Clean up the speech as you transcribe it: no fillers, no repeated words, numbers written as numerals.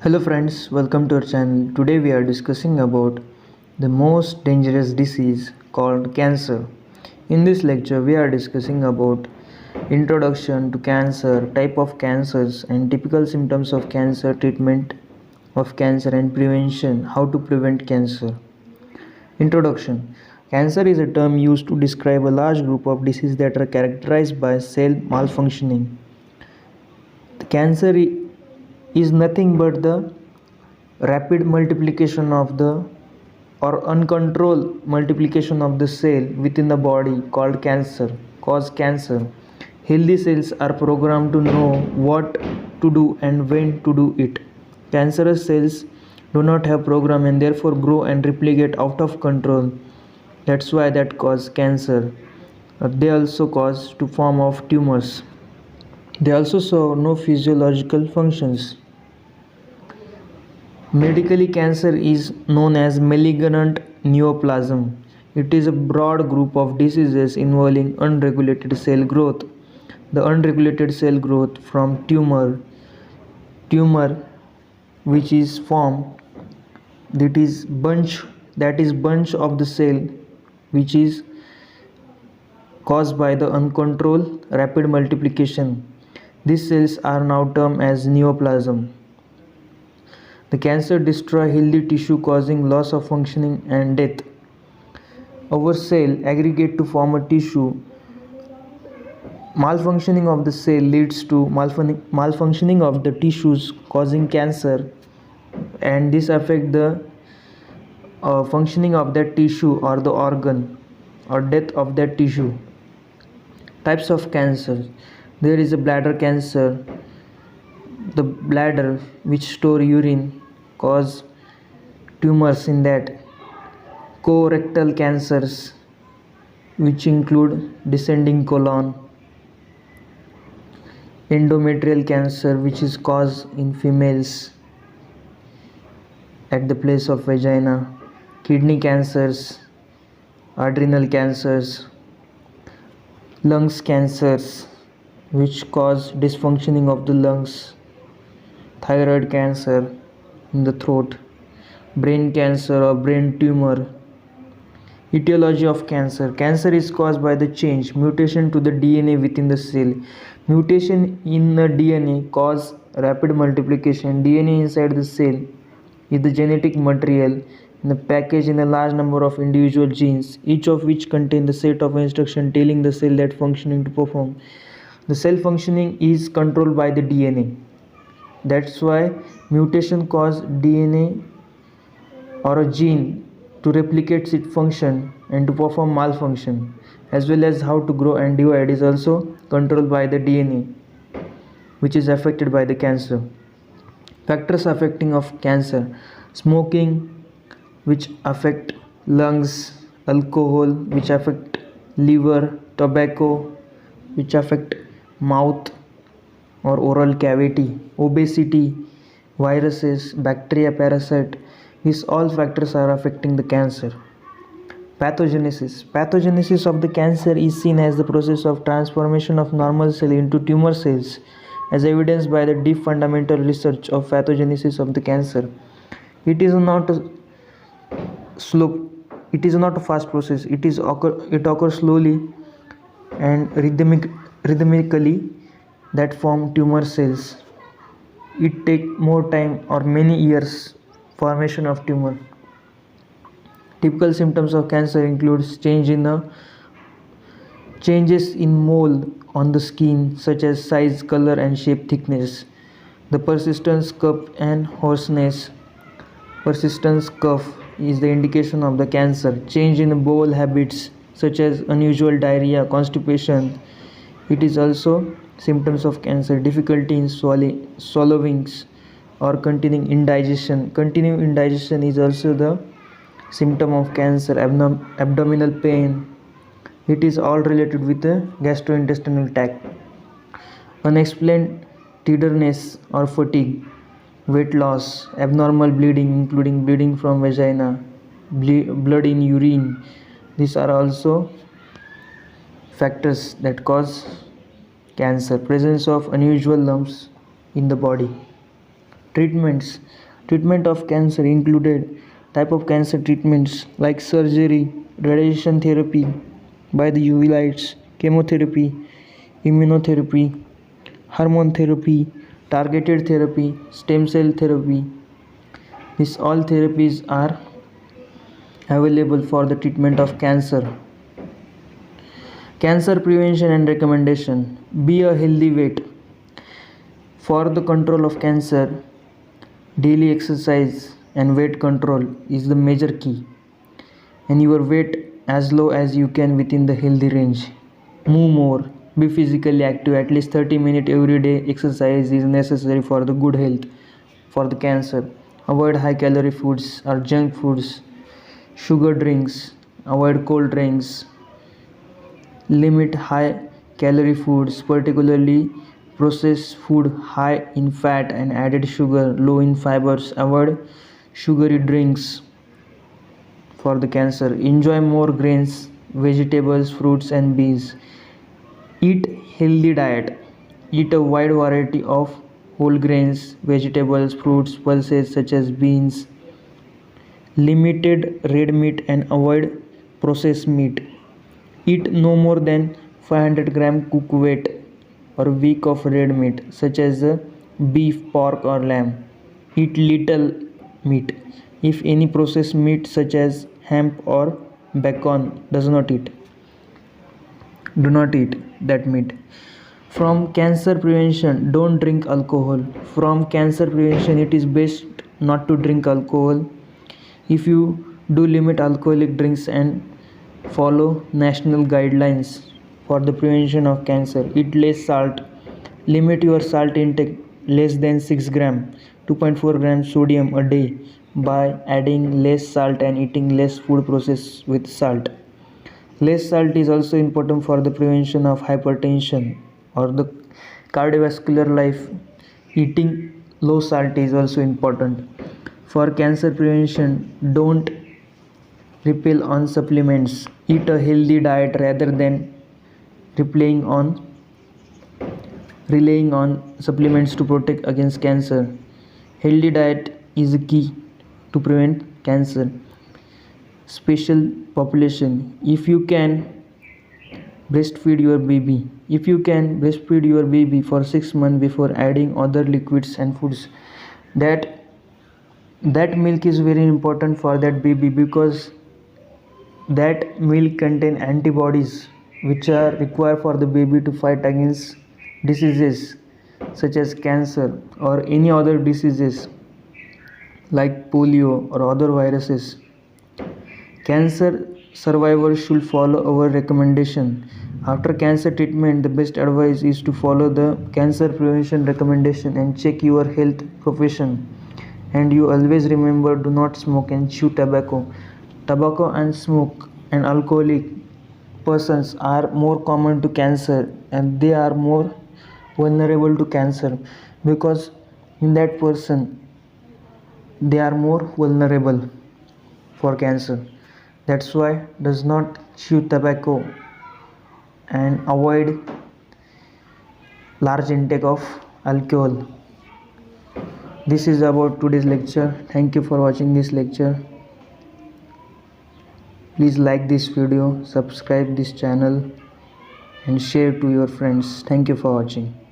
Hello friends, welcome to our channel. Today we are discussing about the most dangerous disease called cancer. In this lecture we are discussing about introduction to cancer, type of cancers and typical symptoms of cancer, treatment of cancer and prevention, how to prevent cancer. Introduction. Cancer is a term used to describe a large group of diseases that are characterized by cell malfunctioning. The cancer is nothing but the rapid multiplication of the or uncontrolled multiplication of the cell within the body called cancer. Healthy cells are programmed to know what to do and when to do it. Cancerous cells do not have program and therefore grow and replicate out of control. That's why that cause cancer. They also cause to form of tumors. They also show no physiological functions. Medically, cancer is known as malignant neoplasm. It is a broad group of diseases involving unregulated cell growth. The unregulated cell growth from tumor which is formed, that is bunch of the cell which is caused by the uncontrolled rapid multiplication. These cells are now termed as neoplasm. The cancer destroys healthy tissue, causing loss of functioning and death. Our cell aggregate to form a tissue. Malfunctioning of the cell leads to malfunctioning of the tissues, causing cancer, and this affects the functioning of that tissue or the organ or death of that tissue. Types of cancer. There is a bladder cancer. The bladder which store urine cause tumors in that. Colorectal cancers which include descending colon. Endometrial cancer which is caused in females at the place of vagina. Kidney cancers, adrenal cancers, lungs cancers which cause dysfunctioning of the lungs, thyroid cancer in the throat, brain cancer or brain tumor. Etiology of cancer. Cancer is caused by the mutation to the DNA within the cell. Mutation in the DNA cause rapid multiplication. DNA inside the cell is the genetic material in the package in a large number of individual genes, each of which contain the set of instructions telling the cell that functioning to perform. The cell functioning is controlled by the DNA. That's why mutation cause DNA or a gene to replicate its function and to perform malfunction, as well as how to grow and divide is also controlled by the DNA, which is affected by the cancer. Factors affecting of cancer. Smoking which affect lungs, alcohol which affect liver, tobacco which affect mouth or oral cavity, obesity, viruses, bacteria, parasite. These all factors are affecting the cancer. Pathogenesis. Pathogenesis of the cancer is seen as the process of transformation of normal cell into tumor cells, as evidenced by the deep fundamental research of pathogenesis of the cancer. It is not a fast process. It occurs slowly and rhythmically that form tumor cells. It take more time or many years formation of tumor. Typical symptoms of cancer includes changes in mole on the skin, such as size, color and shape, thickness. The persistence, cough and hoarseness. Persistence cough is the indication of the cancer. Change in bowel habits, such as unusual diarrhea, constipation. It is also symptoms of cancer. Difficulty in swallowing or continuing indigestion. Continuing indigestion is also the symptom of cancer. Abdominal pain. It is all related with the gastrointestinal tract. Unexplained tenderness or fatigue. Weight loss. Abnormal bleeding, including bleeding from vagina, blood in urine. These are also factors that cause cancer. Presence of unusual lumps in the body. Treatments. Treatment of cancer included type of cancer treatments like surgery, radiation therapy by the UV lights, chemotherapy, immunotherapy, hormone therapy, targeted therapy, stem cell therapy. These all therapies are available for the treatment of cancer. Cancer prevention and recommendation. Be a healthy weight. For the control of cancer, daily exercise and weight control is the major key. And your weight as low as you can within the healthy range. Move more. Be physically active. At least 30 minutes every day exercise is necessary for the good health for the cancer. Avoid high calorie foods or junk foods, sugar drinks, avoid cold drinks. Limit high calorie foods, particularly processed food high in fat and added sugar, low in fibers. Avoid sugary drinks for the cancer. Enjoy more grains, vegetables, fruits and beans. Eat healthy diet. Eat a wide variety of whole grains, vegetables, fruits, pulses such as beans. Limited red meat and avoid processed meat. Eat no more than 500 gram cook weight or week of red meat such as beef, pork or lamb. Eat little meat. If any processed meat such as ham or bacon does not eat, do not eat that meat. From cancer prevention, don't drink alcohol. From cancer prevention, it is best not to drink alcohol. If you do limit alcoholic drinks and follow national guidelines for the prevention of cancer, eat less salt. Limit your salt intake less than 6 gram, 2.4 grams sodium a day by adding less salt and eating less food processed with salt. Less salt is also important for the prevention of hypertension or the cardiovascular life. Eating low salt is also important. For cancer prevention, don't rely on supplements. Eat a healthy diet rather than relying on supplements to protect against cancer. Healthy diet is a key to prevent cancer. Special population. If you can breastfeed your baby for 6 months before adding other liquids and foods, that milk is very important for that baby because that milk contain antibodies which are required for the baby to fight against diseases such as cancer or any other diseases like polio or other viruses. Cancer survivors should follow our recommendation. After cancer treatment, the best advice is to follow the cancer prevention recommendation and check your health profession. And you always remember, do not smoke and chew tobacco. Tobacco and smoke and alcoholic persons are more common to cancer and they are more vulnerable to cancer because in that person they are more vulnerable for cancer. That's why does not chew tobacco and avoid large intake of alcohol. This is about today's lecture. Thank you for watching this lecture. Please like this video, subscribe this channel and share to your friends. Thank you for watching.